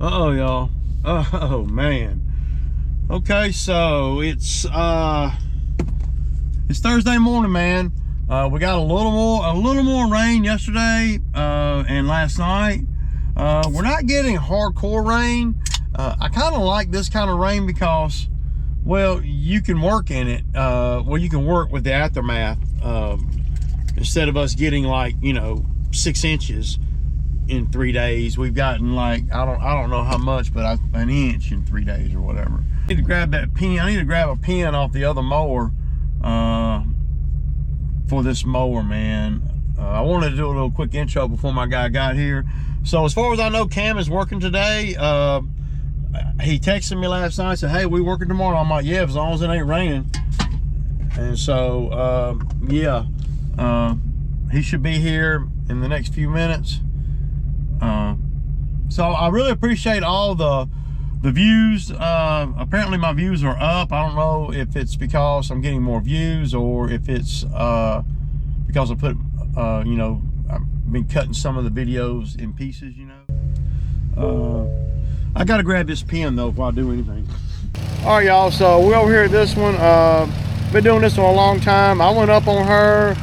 Uh-oh, y'all. Oh, man. Okay, so it's Thursday morning, man. We got a little more rain yesterday and last night. We're not getting hardcore rain. I kind of like this kind of rain because, well, you can work in it. You can work with the aftermath instead of us getting like, 6 inches in 3 days. We've gotten like, I don't know how much, but an inch in 3 days or whatever. I need to grab that pin. I need to grab a pin off the other mower for this mower, man. I wanted to do a little quick intro before my guy got here. So as far as I know, Cam is working today. He texted me last night, said, hey, we working tomorrow? I'm like, yeah, as long as it ain't raining. And so yeah, he should be here in the next few minutes. So I really appreciate all the views. Apparently my views are up. I don't know if it's because I'm getting more views or if it's because I put I've been cutting some of the videos in pieces, I gotta grab this pen though before I do anything. All right, y'all, so we're over here at this one. Been doing this one a long time. I went up on her.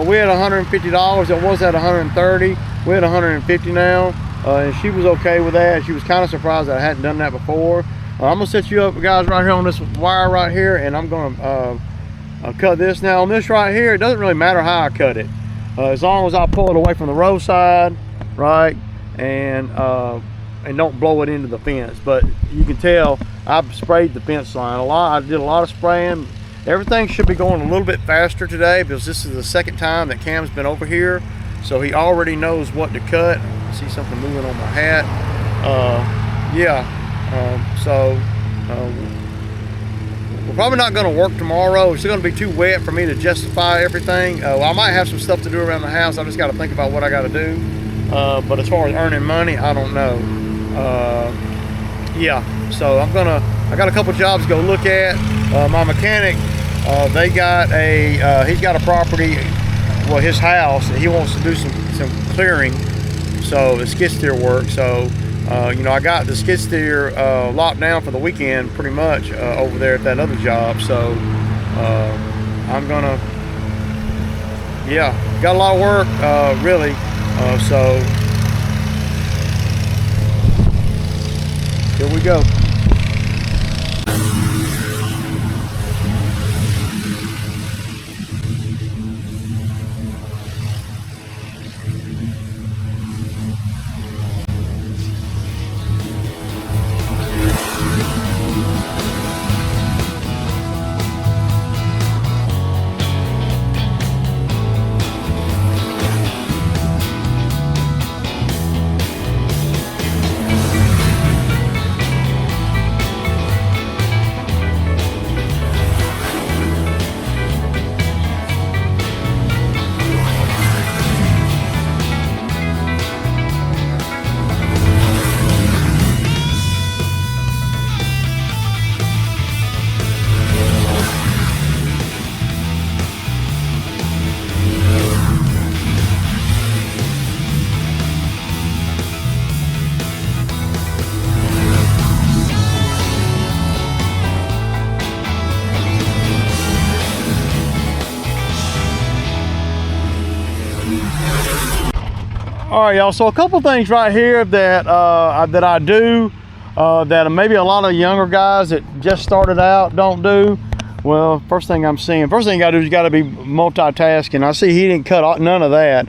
We had $150. It was at $130. We had $150 now. And she was okay with that. She was kind of surprised that I hadn't done that before. I'm gonna set you up, guys, right here on this wire right here, and I'm gonna cut this. Now on this right here, it doesn't really matter how I cut it, as long as I pull it away from the roadside, right, and don't blow it into the fence. But you can tell I've sprayed the fence line a lot. I did a lot of spraying. Everything should be going a little bit faster today because this is the second time that Cam's been over here, so he already knows what to cut. I see something moving on my hat. We're probably not going to work tomorrow. It's going to be too wet for me to justify everything. I might have some stuff to do around the house. I just got to think about what I got to do. But as far as earning money, I don't know. Yeah, so I got a couple jobs to go look at. My mechanic, he's got a property, well, his house, and he wants to do some clearing. So the skid steer work. So I got the skid steer locked down for the weekend pretty much over there at that other job. So I'm gonna, got a lot of work really. So here we go. All right, y'all, so a couple things right here that I do that maybe a lot of younger guys that just started out don't do. Well, first thing you gotta do is you gotta be multitasking. I see he didn't cut none of that.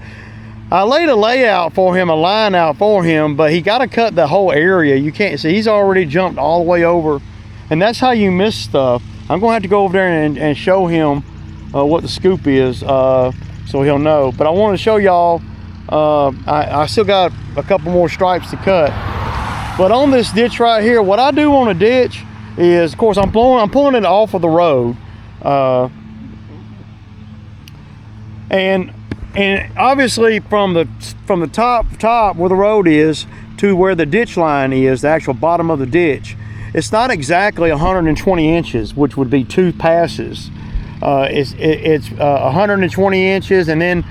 I laid a layout for him, a line out for him, but he gotta cut the whole area. You can't see, he's already jumped all the way over, and that's how you miss stuff. I'm gonna have to go over there and show him what the scoop is, so he'll know. But I want to show y'all, I still got a couple more stripes to cut. But on this ditch right here, what I do on a ditch is, of course, I'm pulling it off of the road, and obviously from the top where the road is to where the ditch line is, the actual bottom of the ditch, it's not exactly 120 inches, which would be 2 passes. It's 120 inches, and then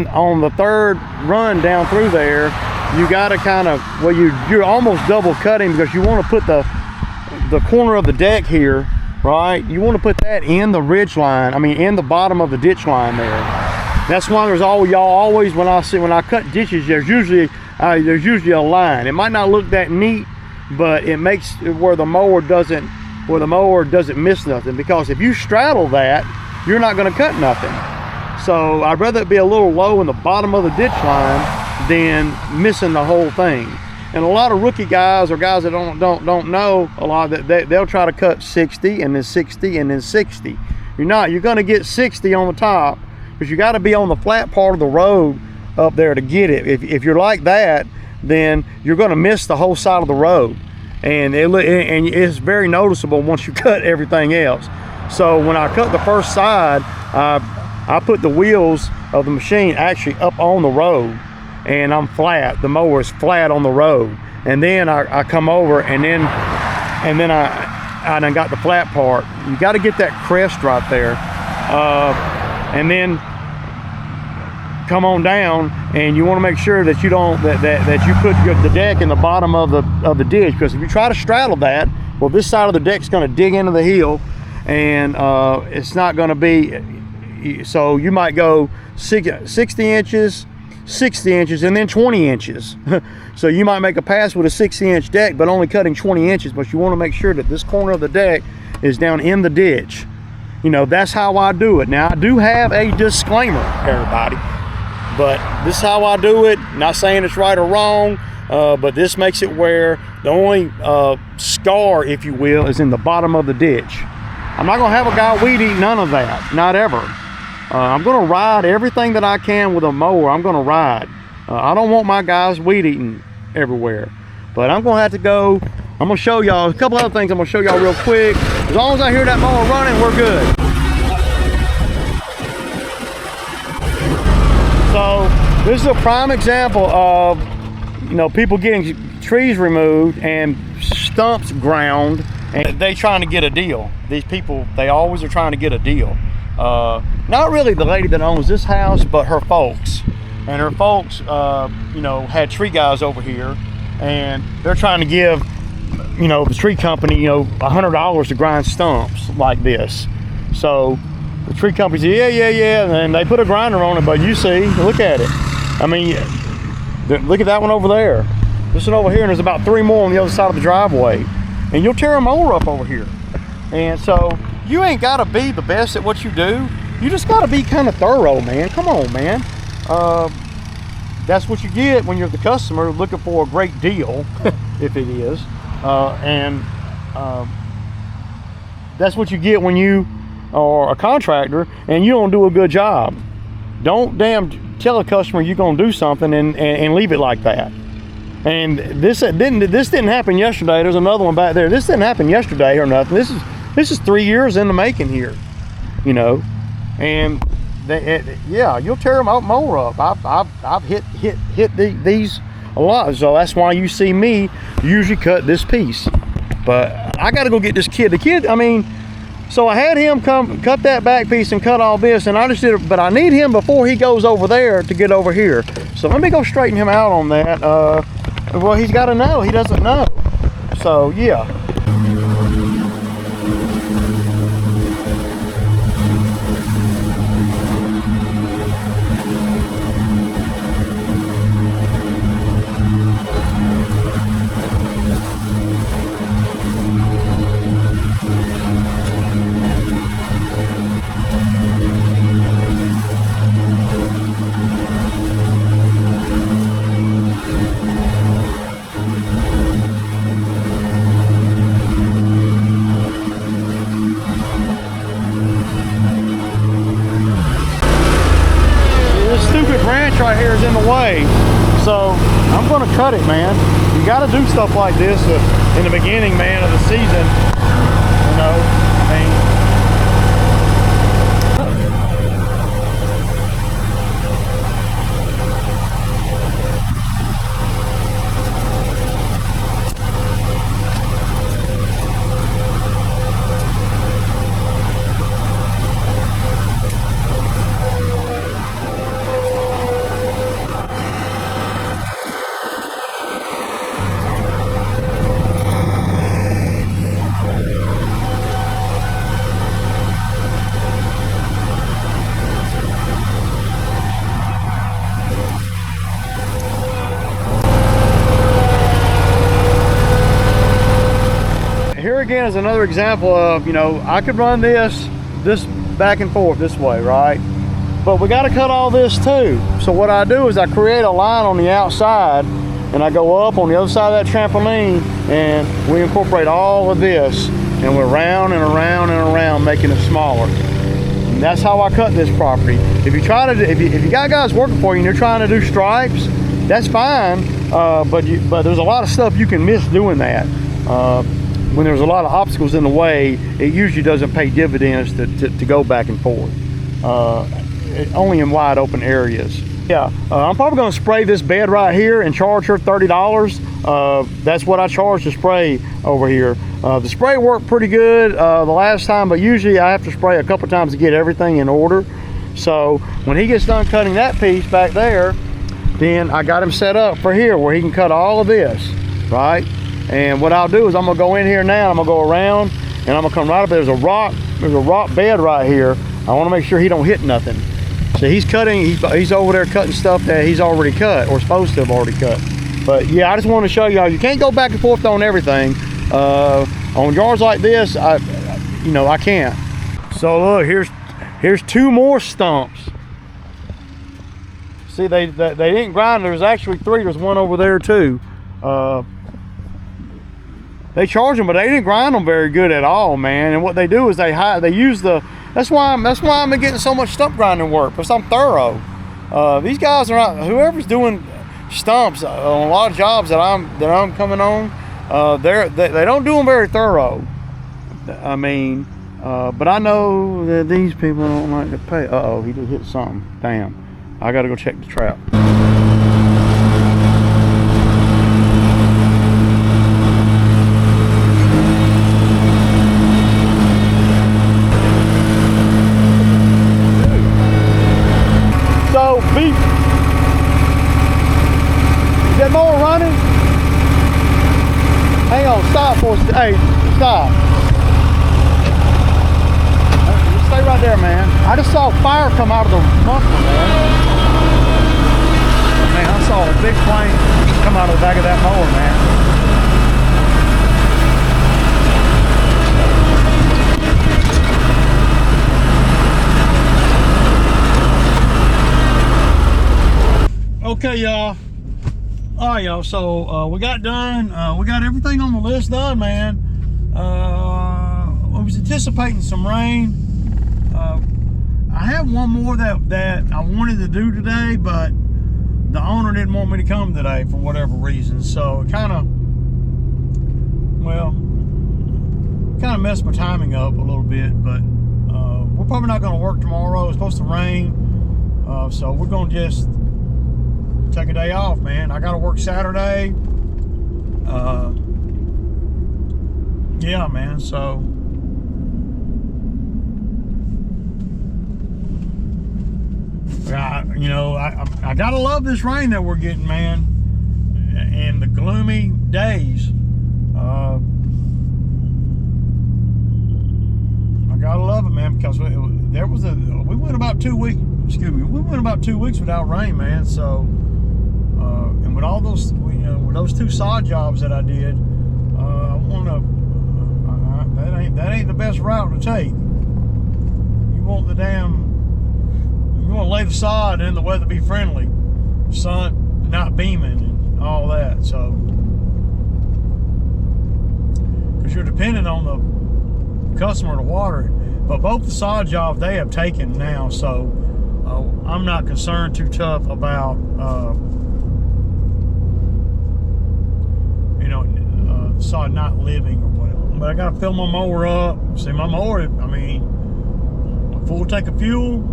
on the third run down through there, you got to kind of, well, you're almost double cutting, because you want to put the corner of the deck here, right? You want to put that in the ridge line, I mean in the bottom of the ditch line there. That's why there's always when I cut ditches, there's usually a line. It might not look that neat, but it makes it where the mower doesn't miss nothing, because if you straddle that, you're not going to cut nothing. So I'd rather it be a little low in the bottom of the ditch line than missing the whole thing. And a lot of rookie guys, or guys that don't know a lot, that they'll try to cut 60 and then 60 and then 60. You're going to get 60 on the top, because you got to be on the flat part of the road up there to get it. If you're like that, then you're going to miss the whole side of the road, and it's very noticeable once you cut everything else. So when I cut the first side, I put the wheels of the machine actually up on the road, and I'm flat. The mower is flat on the road, and then I come over, and then I done got the flat part. You got to get that crest right there, and then come on down, and you want to make sure that you don't that you put the deck in the bottom of the ditch, because if you try to straddle that, well, this side of the deck is going to dig into the hill, and it's not going to be. So you might go 60 inches, 60 inches, and then 20 inches. So you might make a pass with a 60-inch deck, but only cutting 20 inches. But you want to make sure that this corner of the deck is down in the ditch. You know, that's how I do it. Now, I do have a disclaimer, everybody, but this is how I do it. Not saying it's right or wrong, but this makes it where the only scar, if you will, is in the bottom of the ditch. I'm not going to have a guy weed eat none of that, not ever. I'm going to ride everything that I can with a mower. I'm going to ride. I don't want my guys weed eating everywhere, but I'm going to have to go. I'm going to show y'all a couple other things. I'm going to show y'all real quick. As long as I hear that mower running, we're good. So this is a prime example of, you know, people getting trees removed and stumps ground, and they trying to get a deal. These people, they always are trying to get a deal. Not really the lady that owns this house, but her folks. And her folks, you know, had tree guys over here, and they're trying to give, you know, the tree company, you know, $100 to grind stumps like this. So the tree company said, yeah, and they put a grinder on it. But you see, look at it. I mean, look at that one over there. This one over here, and there's about 3 more on the other side of the driveway. And you'll tear a mower up over here. And so you ain't got to be the best at what you do. You just got to be kind of thorough, man. Come on, man. That's what you get when you're the customer looking for a great deal, if it is. That's what you get when you are a contractor and you don't do a good job. Don't damn tell a customer you're going to do something and leave it like that. And this didn't happen yesterday. There's another one back there. This didn't happen yesterday or nothing. This is 3 years in the making here, you know. And yeah, you'll tear them out mower up. I've hit these a lot, so that's why you see me usually cut this piece. But I got to go get this kid. The kid, I mean, so I had him come cut that back piece and cut all this, and I just did it. But I need him before he goes over there to get over here. So let me go straighten him out on that. Well, he's got to know. He doesn't know. So yeah. Right here is in the way, so I'm going to cut it, man. You got to do stuff like this in the beginning, man, of the season, you know. I mean, again is another example of, you know, I could run this back and forth this way, right? But we got to cut all this too. So what I do is I create a line on the outside, and I go up on the other side of that trampoline, and we incorporate all of this, and we're round and around and around, making it smaller. And that's how I cut this property. If you try to, if you got guys working for you and you're trying to do stripes, that's fine. But there's a lot of stuff you can miss doing that. When there's a lot of obstacles in the way, it usually doesn't pay dividends to go back and forth. Only in wide open areas. Yeah, I'm probably going to spray this bed right here and charge her $30. That's what I charge to spray over here. The spray worked pretty good the last time, but usually I have to spray a couple times to get everything in order. So when he gets done cutting that piece back there, then I got him set up for here where he can cut all of this, right? And what I'll do is I'm gonna go in here now, I'm gonna go around, and I'm gonna come right up. There's a rock bed right here. I wanna make sure he don't hit nothing. So he's cutting, he's over there cutting stuff that he's already cut or supposed to have already cut. But yeah, I just want to show y'all, you can't go back and forth on everything. On yards like this, I can't. So look, here's two more stumps. See, they didn't grind. There's actually three. There's one over there too. They charge them, but they didn't grind them very good at all, man. And what they do is they use the. That's why I'm getting so much stump grinding work, because I'm thorough. These guys are not. Whoever's doing stumps on a lot of jobs that I'm coming on, they don't do them very thorough. I mean, but I know that these people don't like to pay. Uh-oh, he just hit something. Damn. I gotta go check the trap. So, beep. Is that mower running? Hang on, stop for a second. Hey, stop. Stay right there, man. I just saw fire come out of the muffler, man. Man, I saw a big flame come out of the back of that mower, man. Okay, y'all. All right, y'all. So we got done. We got everything on the list done, man. I was anticipating some rain. I have one more that I wanted to do today, but the owner didn't want me to come today for whatever reason. So it kind of messed my timing up a little bit. But we're probably not going to work tomorrow. It's supposed to rain, so we're going to just take a day off, man. I got to work Saturday. Yeah, man. So. I gotta love this rain that we're getting, man, and the gloomy days. I gotta love it, man, because we went about 2 weeks. Excuse me, we went about 2 weeks without rain, man. So, and with all those, with those two sod jobs that I did, I wanna. That ain't the best route to take. You want the damn. You want to lay the sod and the weather be friendly, sun not beaming and all that. So, because you're dependent on the customer to water it. But both the sod jobs they have taken now, so I'm not concerned too tough about sod not living or whatever. But I got to fill my mower up. See, my mower, I mean, a full tank of fuel.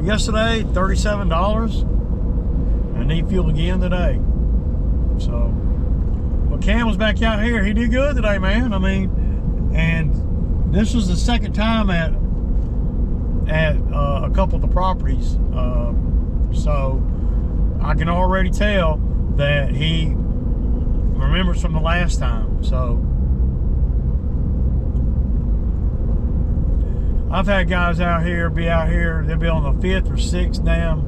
Yesterday, $37. I need fuel again today. So, but Cam was back out here. He did good today, man. I mean, and this was the second time at a couple of the properties. So I can already tell that he remembers from the last time. So I've had guys out here, they'll be on the 5th or 6th damn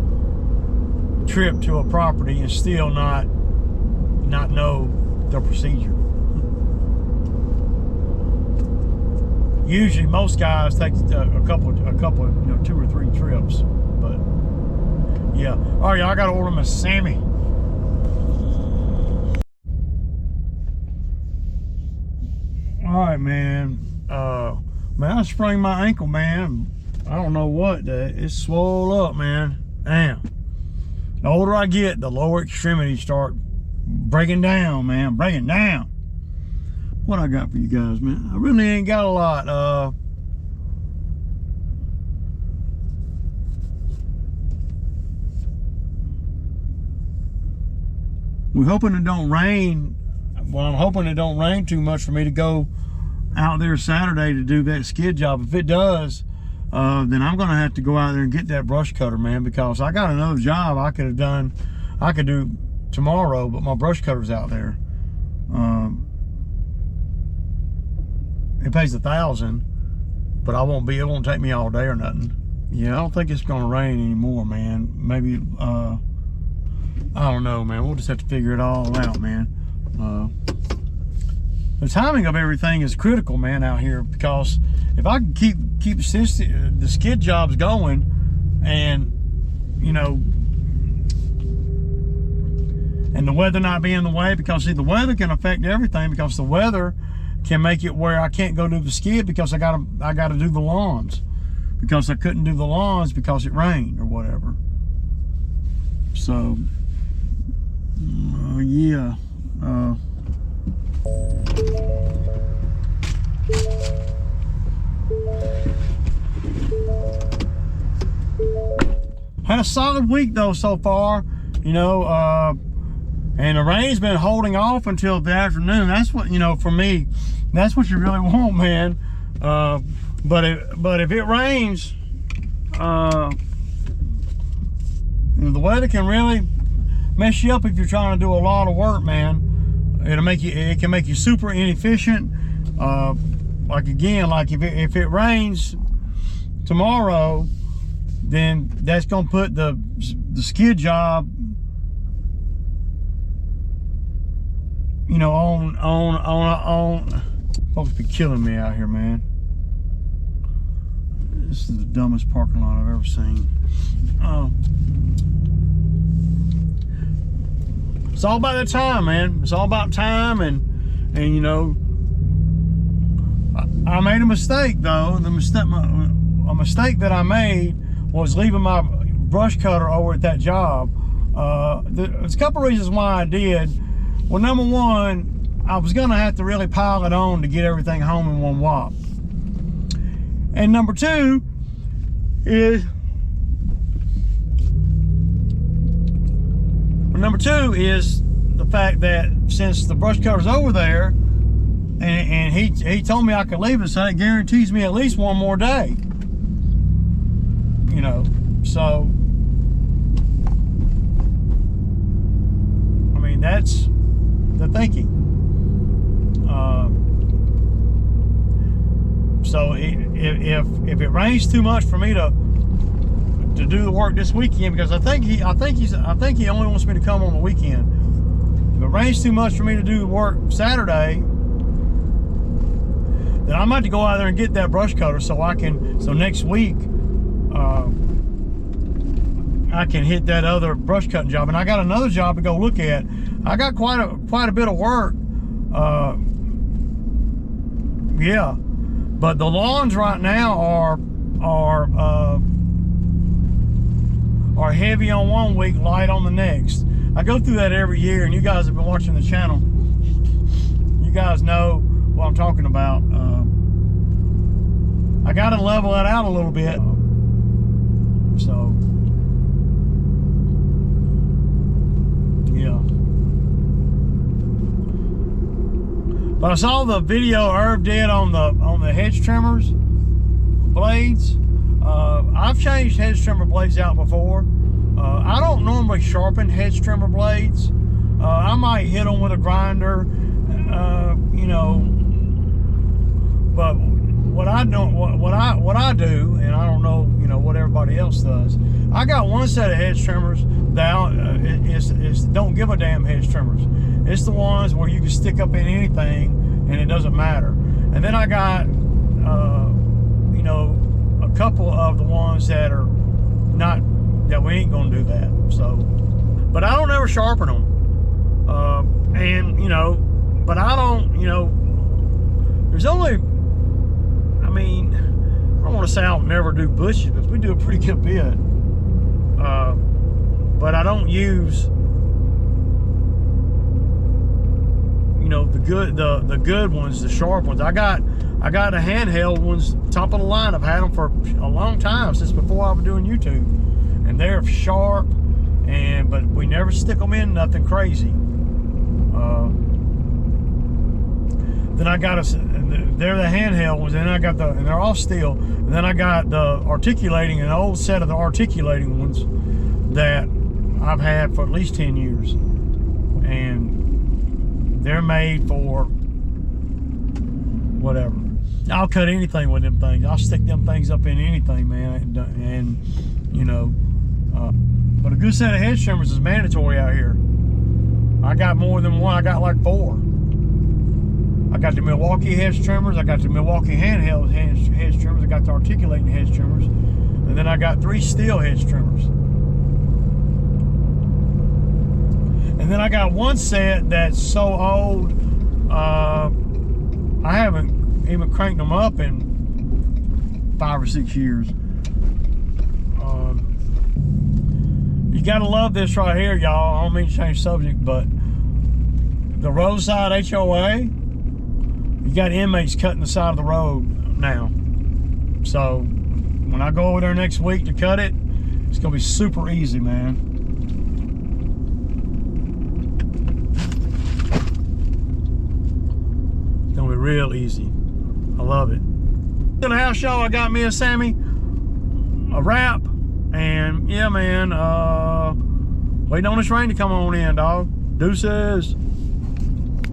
trip to a property and still not know the procedure. Usually most guys take a couple, 2 or 3 trips. But yeah. All right, y'all, I gotta order my Sammy. All right, man. Man, I sprained my ankle, man. I don't know what. It's swole up, man. Damn. The older I get, the lower extremities start breaking down, man. Breaking down. What I got for you guys, man? I really ain't got a lot. We're hoping it don't rain. Well, I'm hoping it don't rain too much for me to go out there Saturday to do that skid job. If it does, then I'm gonna have to go out there and get that brush cutter, man, because I got another job I could do tomorrow, but my brush cutter's out there. It pays $1,000, but it won't take me all day or nothing. Yeah, I don't think it's gonna rain anymore, man. Maybe, I don't know, man. We'll just have to figure it all out, man. The timing of everything is critical, man, out here, because if I can keep the skid jobs going, and and the weather not being in the way, because see, the weather can affect everything, because the weather can make it where I can't go do the skid because I gotta do the lawns, because I couldn't do the lawns because it rained or whatever. So yeah. Had a solid week though so far, and the rain's been holding off until the afternoon. That's what, for me, that's what you really want, man. But if it rains, the weather can really mess you up if you're trying to do a lot of work, man. It can make you super inefficient. Like if it rains tomorrow, then that's gonna put the skid job, on. Folks be killing me out here, man. This is the dumbest parking lot I've ever seen. It's all about the time, man. It's all about time, and I made a mistake though. A mistake that I made was leaving my brush cutter over at that job. There's a couple reasons why I did. Well, number one, I was gonna have to really pile it on to get everything home in one whop. And number two is the fact that since the brush cutter's over there, and he told me I could leave it, so that guarantees me at least one more day. So I mean, that's the thinking. So if it rains too much for me to do the work this weekend, because I think he only wants me to come on the weekend. If it rains too much for me to do the work Saturday, then I might have to go out there and get that brush cutter so next week I can hit that other brush cutting job. And I got another job to go look at. I got quite a bit of work. Yeah, but the lawns right now are heavy on one week, light on the next. I go through that every year, and you guys have been watching the channel. You guys know what I'm talking about. I got to level that out a little bit. So yeah. But I saw the video Irv did on the hedge trimmers blades. I've changed hedge trimmer blades out before. I don't normally sharpen hedge trimmer blades. I might hit them with a grinder, but what I do, and I don't know, what everybody else does. I got one set of hedge trimmers that it's don't give a damn hedge trimmers. It's the ones where you can stick up in anything and it doesn't matter. And then I got you know, a couple of the ones that are not, that we ain't gonna do that. So, but I don't ever sharpen them. And, you know, but I don't, you know, there's only, I mean, I don't want to say I'll never do bushes, because we do a pretty good bit. But I don't use, you know, the good ones, the sharp ones. I got the handheld ones, top of the line. I've had them for a long time, since before I was doing YouTube, and they're sharp. But we never stick them in nothing crazy. Then I got they're the handheld ones, and then I got and they're all steel. And then I got the articulating, an old set of the articulating ones that I've had for at least 10 years. And they're made for whatever. I'll cut anything with them things. I'll stick them things up in anything, man. And you know, but a good set of hedge trimmers is mandatory out here. I got more than one. I got like 4. I got the Milwaukee hedge trimmers. I got the Milwaukee handheld hedge trimmers. I got the articulating hedge trimmers. And then I got 3 steel hedge trimmers. And then I got one set that's so old, I haven't even cranked them up in 5 or 6 years. You gotta love this right here, y'all. I don't mean to change subject, but the roadside HOA, you got inmates cutting the side of the road now. So when I go over there next week to cut it, it's gonna be super easy, man. It's gonna be real easy. I love it. In the house, y'all, I got me and Sammy a wrap, and yeah, man, waiting on this rain to come on in, dog. Deuces.